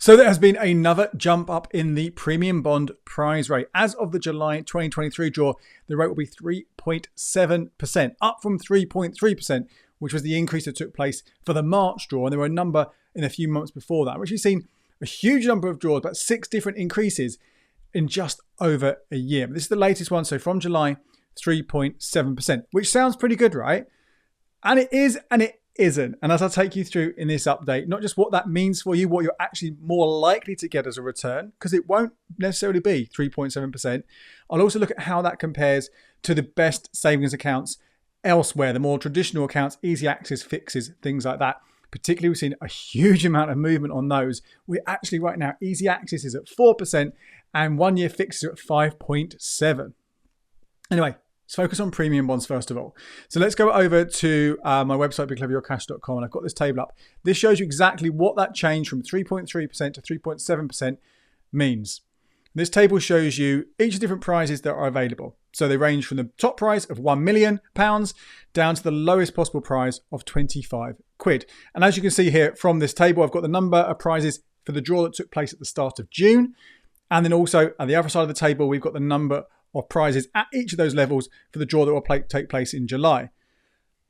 So there has been another jump up in the premium bond prize rate. As of the July 2023 draw, the rate will be 3.7%, up from 3.3%, which was the increase that took place for the March draw. And there were a number in a few months before that. We've actually seen a huge number of draws, about 6 different increases in just over a year. This is the latest one. So from July, 3.7%, which sounds pretty good, right? And it is, and it isn't. And as I'll take you through in this update, not just what that means for you, what you're actually more likely to get as a return, because it won't necessarily be 3.7%. I'll also look at how that compares to the best savings accounts elsewhere, the more traditional accounts, easy access fixes, things like that. Particularly, we've seen a huge amount of movement on those. We're actually right now, easy access is at 4% and 1 year fixes are at 5.7%. Anyway, let's focus on premium bonds first of all. So let's go over to my website, becloveryourcash.com, and I've got this table up. This shows you exactly what that change from 3.3% to 3.7% means. This table shows you each of the different prizes that are available. So they range from the top prize of £1 million down to the lowest possible prize of 25 quid. And as you can see here from this table, I've got the number of prizes for the draw that took place at the start of June. And then also at the other side of the table, we've got the number of prizes at each of those levels for the draw that will take place in July.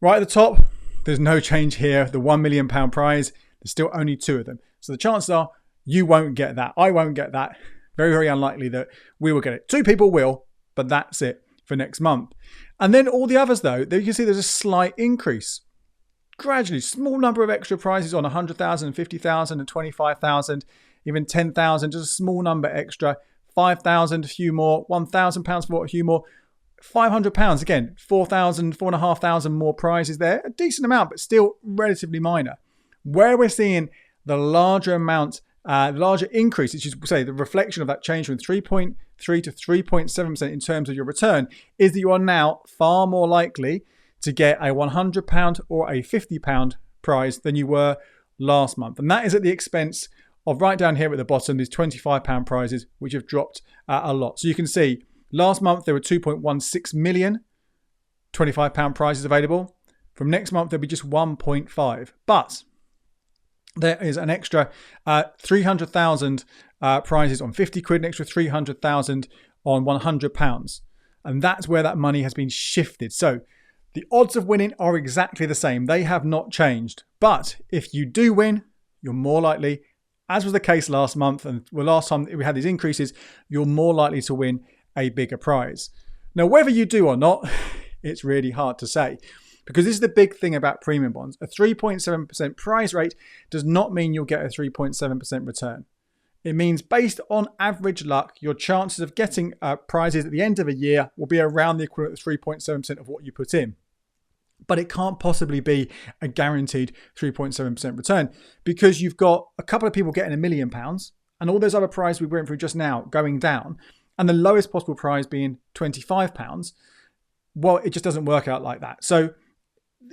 Right at the top, there's no change here. The £1 million prize, there's still only 2 of them. So the chances are you won't get that. I won't get that. Very, very unlikely that we will get it. 2 people will, but that's it for next month. And then all the others though, there you can see there's a slight increase. Gradually, small number of extra prizes on 100,000, 50,000 and 25,000, even 10,000, just a small number extra. 5,000, a few more, £1,000 for a few more, £500, again, 4,000, 4,500 more prizes there. A decent amount, but still relatively minor. Where we're seeing the larger amount, larger increase, which is say the reflection of that change from 3.3 to 3.7% in terms of your return, is that you are now far more likely to get a £100 or a £50 prize than you were last month. And that is at the expense of right down here at the bottom, these £25 prizes, which have dropped a lot. So you can see last month there were 2.16 million £25 prizes available. From next month, there'll be just 1.5. But there is an extra 300,000 prizes on 50 quid, an extra 300,000 on £100. And that's where that money has been shifted. So the odds of winning are exactly the same. They have not changed. But if you do win, you're more likely, as was the case last month, and last time we had these increases, you're more likely to win a bigger prize. Now, whether you do or not, it's really hard to say, because this is the big thing about premium bonds. A 3.7% prize rate does not mean you'll get a 3.7% return. It means based on average luck, your chances of getting prizes at the end of a year will be around the equivalent of 3.7% of what you put in. But it can't possibly be a guaranteed 3.7% return, because you've got a couple of people getting £1 million and all those other prizes we went through just now going down, and the lowest possible prize being £25. Well, it just doesn't work out like that. So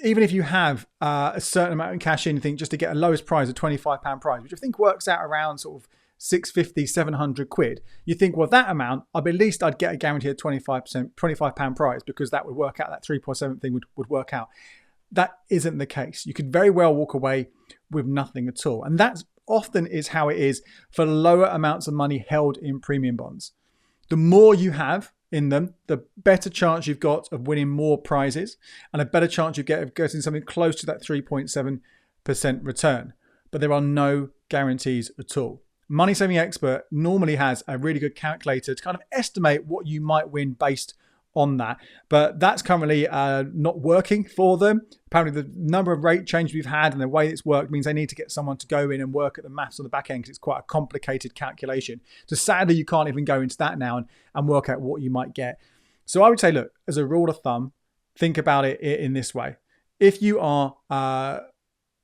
even if you have a certain amount in cash in, think just to get a lowest prize, a £25 prize, which I think works out around sort of 650, 700 quid. You think, well, that amount, at least I'd get a guaranteed £25 prize, because that would work out, that 3.7 thing would work out. That isn't the case. You could very well walk away with nothing at all. And that often is how it is for lower amounts of money held in premium bonds. The more you have in them, the better chance you've got of winning more prizes, and a better chance you get of getting something close to that 3.7% return. But there are no guarantees at all. Money Saving Expert normally has a really good calculator to kind of estimate what you might win based on that. But that's currently not working for them. Apparently the number of rate changes we've had and the way it's worked means they need to get someone to go in and work at the maths on the back end, because it's quite a complicated calculation. So sadly, you can't even go into that now and work out what you might get. So I would say, look, as a rule of thumb, think about it in this way. If you are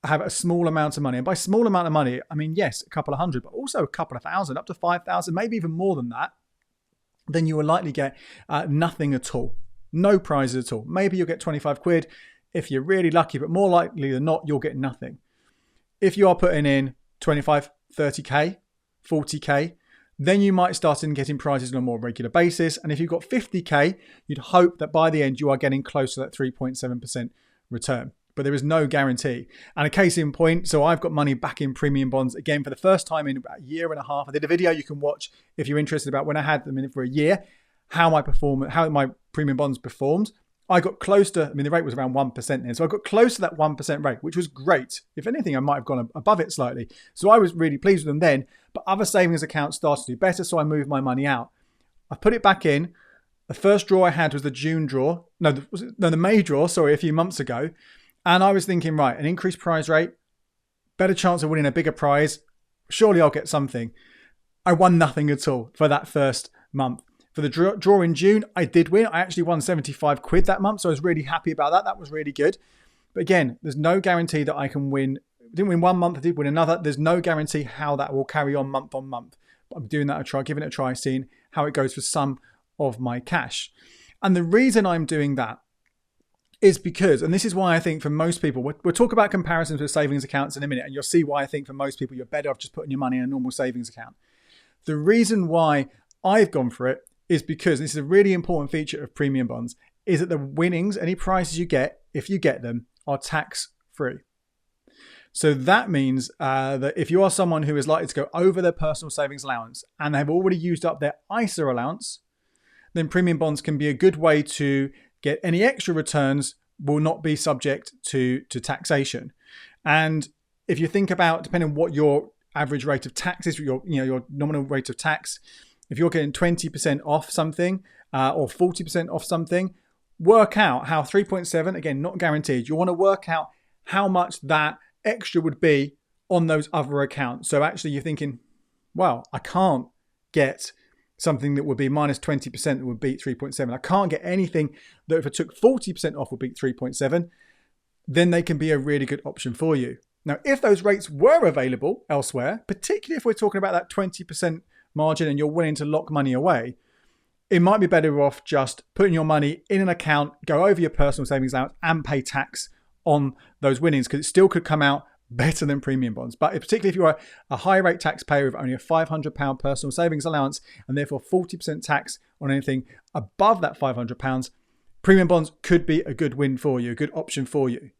have a small amount of money, and by small amount of money, I mean, yes, a couple of hundred, but also a couple of thousand, up to 5,000, maybe even more than that, then you will likely get nothing at all. No prizes at all. Maybe you'll get 25 quid if you're really lucky, but more likely than not, you'll get nothing. If you are putting in 25, 30k, 40k, then you might start in getting prizes on a more regular basis. And if you've got 50k, you'd hope that by the end you are getting close to that 3.7% return. but there is no guarantee. And a case in point, so I've got money back in premium bonds again for the first time in about a year and a half. I did a video you can watch if you're interested about when I had them in for a year, how my premium bonds performed. I got close to, the rate was around 1% then. So I got close to that 1% rate, which was great. If anything, I might have gone above it slightly. So I was really pleased with them then, but other savings accounts started to do better. So I moved my money out. I put it back in. The first draw I had was the June draw. The May draw, a few months ago. And I was thinking, right, an increased prize rate, better chance of winning a bigger prize. Surely I'll get something. I won nothing at all for that first month. For the draw in June, I did win. I actually won 75 quid that month, so I was really happy about that. That was really good. But again, there's no guarantee that I can win. I didn't win one month, I did win another. There's no guarantee how that will carry on month. But I'm doing that a try, giving it a try, seeing how it goes for some of my cash. And the reason I'm doing that is because, and this is why I think for most people, we'll talk about comparisons with savings accounts in a minute, and you'll see why I think for most people you're better off just putting your money in a normal savings account. The reason why I've gone for it is because this is a really important feature of premium bonds, is that the winnings, any prizes you get, if you get them, are tax-free. So that means that if you are someone who is likely to go over their personal savings allowance and they've already used up their ISA allowance, then premium bonds can be a good way to get any extra returns will not be subject to taxation. And if you think about, depending on what your average rate of tax is, your nominal rate of tax, if you're getting 20% off something or 40% off something, work out how 3.7, again, not guaranteed. You want to work out how much that extra would be on those other accounts. So actually you're thinking, well, I can't get something that would be minus 20% that would beat 3.7. I can't get anything that if I took 40% off would beat 3.7, then they can be a really good option for you. Now, if those rates were available elsewhere, particularly if we're talking about that 20% margin and you're willing to lock money away, it might be better off just putting your money in an account, go over your personal savings allowance and pay tax on those winnings, because it still could come out better than premium bonds. But particularly if you are a high rate taxpayer with only a £500 personal savings allowance and therefore 40% tax on anything above that £500, premium bonds could be a good win for you, a good option for you.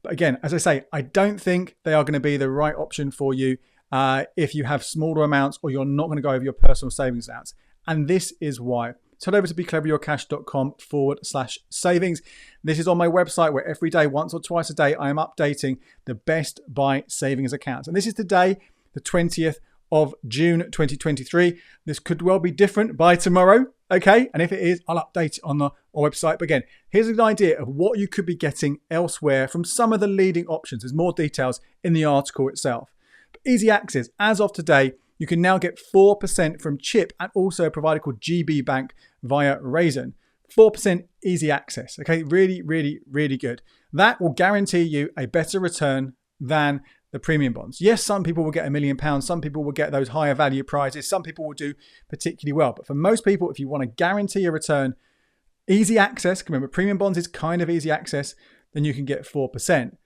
But again, as I say, I don't think they are going to be the right option for you if you have smaller amounts or you're not going to go over your personal savings allowance. And this is why. So head over to becleveryourcash.com/savings. This is on my website where every day, once or twice a day, I am updating the best buy savings accounts. And this is today, the 20th of June, 2023. This could well be different by tomorrow. Okay. And if it is, I'll update it on our website. But again, here's an idea of what you could be getting elsewhere from some of the leading options. There's more details in the article itself. But easy access. As of today, you can now get 4% from Chip and also a provider called GB Bank via Raisin. 4% easy access. Okay, really, really, really good. That will guarantee you a better return than the premium bonds. Yes, some people will get £1 million. Some people will get those higher value prizes. Some people will do particularly well. But for most people, if you want to guarantee a return, easy access, remember premium bonds is kind of easy access, then you can get 4%.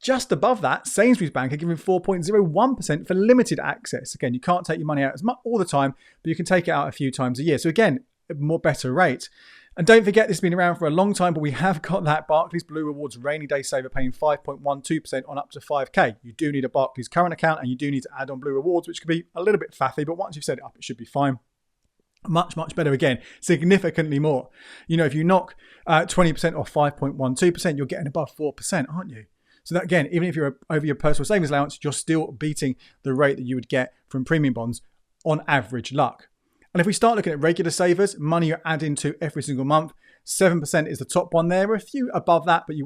Just above that, Sainsbury's Bank are giving 4.01% for limited access. Again, you can't take your money out as much all the time, but you can take it out a few times a year. So again, a more better rate. And don't forget, this has been around for a long time, but we have got that Barclays Blue Rewards Rainy Day Saver paying 5.12% on up to 5k. You do need a Barclays current account and you do need to add on Blue Rewards, which could be a little bit faffy, but once you've set it up, it should be fine. Much, much better again, significantly more. You know, if you knock 20% off 5.12%, you're getting above 4%, aren't you? So that again, even if you're over your personal savings allowance, you're still beating the rate that you would get from premium bonds on average luck. And if we start looking at regular savers, money you're adding to every single month, 7% is the top one there. There are a few above that, but you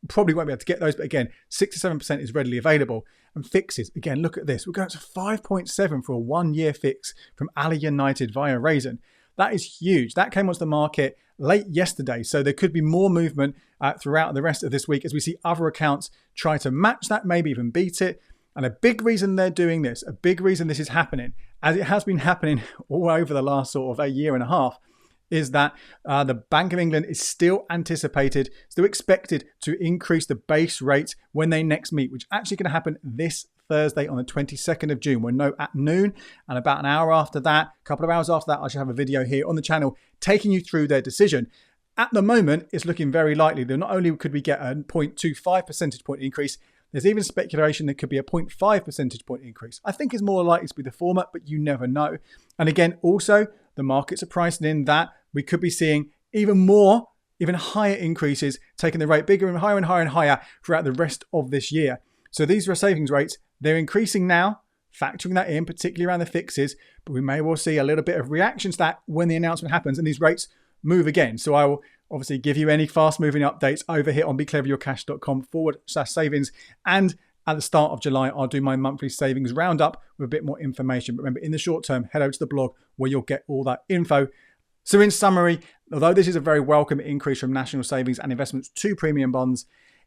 probably won't be able to get those. But again, 6 to 7% is readily available. And fixes, again, look at this. We're going to 5.7 for a 1-year fix from Ali United via Raisin. That is huge. That came onto the market late yesterday. So there could be more movement throughout the rest of this week as we see other accounts try to match that, maybe even beat it. And a big reason they're doing this, a big reason this is happening, as it has been happening all over the last sort of a year and a half, is that the Bank of England is still expected to increase the base rate when they next meet, which is actually going to happen this Thursday on the 22nd of June. We'll know at noon, and about an hour after that, a couple of hours after that, I should have a video here on the channel taking you through their decision. At the moment, it's looking very likely that not only could we get a 0.25 percentage point increase, there's even speculation there could be a 0.5 percentage point increase. I think it's more likely to be the former, but you never know. And again, also, the markets are pricing in that we could be seeing even higher increases, taking the rate bigger and higher and higher and higher throughout the rest of this year. So these savings rates, they're increasing now, factoring that in, particularly around the fixes, but we may well see a little bit of reaction to that when the announcement happens and these rates move again. So I will obviously give you any fast moving updates over here on becleveryourcash.com/savings. And at the start of July, I'll do my monthly savings roundup with a bit more information. But remember, in the short term, head over to the blog where you'll get all that info. So in summary, although this is a very welcome increase from national savings and investments to premium bonds,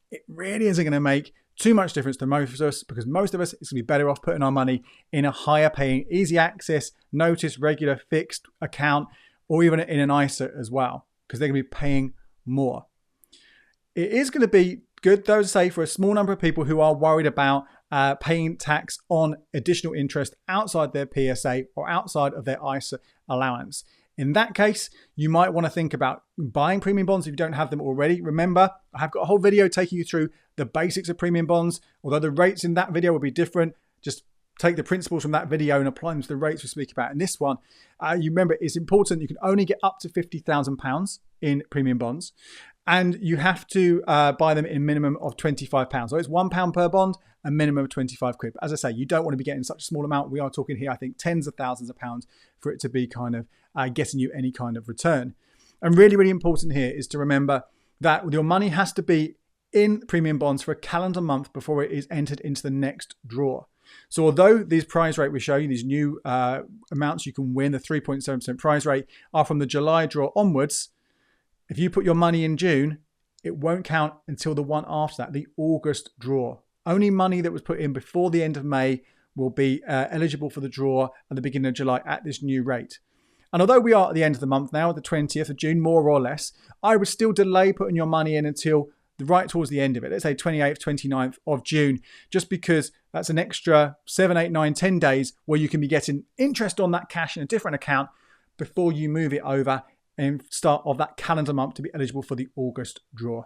it really isn't going to make too much difference to most of us, because most of us, it's going to be better off putting our money in a higher paying, easy access, notice, regular, fixed account, or even in an ISA as well, because they're going to be paying more. It is going to be good, though, to say, for a small number of people who are worried about paying tax on additional interest outside their PSA or outside of their ISA allowance. In that case, you might want to think about buying premium bonds if you don't have them already. Remember, I have got a whole video taking you through the basics of premium bonds. Although the rates in that video will be different, just take the principles from that video and apply them to the rates we speak about in this one. You remember, it's important. You can only get up to £50,000 in premium bonds, and you have to buy them in a minimum of £25. So it's £1 per bond, a minimum of 25 quid. But as I say, you don't want to be getting such a small amount. We are talking here, I think, tens of thousands of pounds for it to be kind of getting you any kind of return. And really, really important here is to remember that your money has to be in premium bonds for a calendar month before it is entered into the next draw. So although these prize rate we show you, these new amounts you can win, the 3.7% prize rate, are from the July draw onwards, if you put your money in June, it won't count until the one after that, the August draw. Only money that was put in before the end of May will be eligible for the draw at the beginning of July at this new rate. And although we are at the end of the month now, the 20th of June, more or less, I would still delay putting your money in until right towards the end of it. Let's say 28th, 29th of June, just because that's an extra 7, 8, 9, 10 days where you can be getting interest on that cash in a different account before you move it over and start of that calendar month to be eligible for the August draw.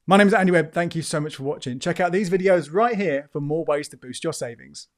My name is Andy Webb. Thank you so much for watching. Check out these videos right here for more ways to boost your savings.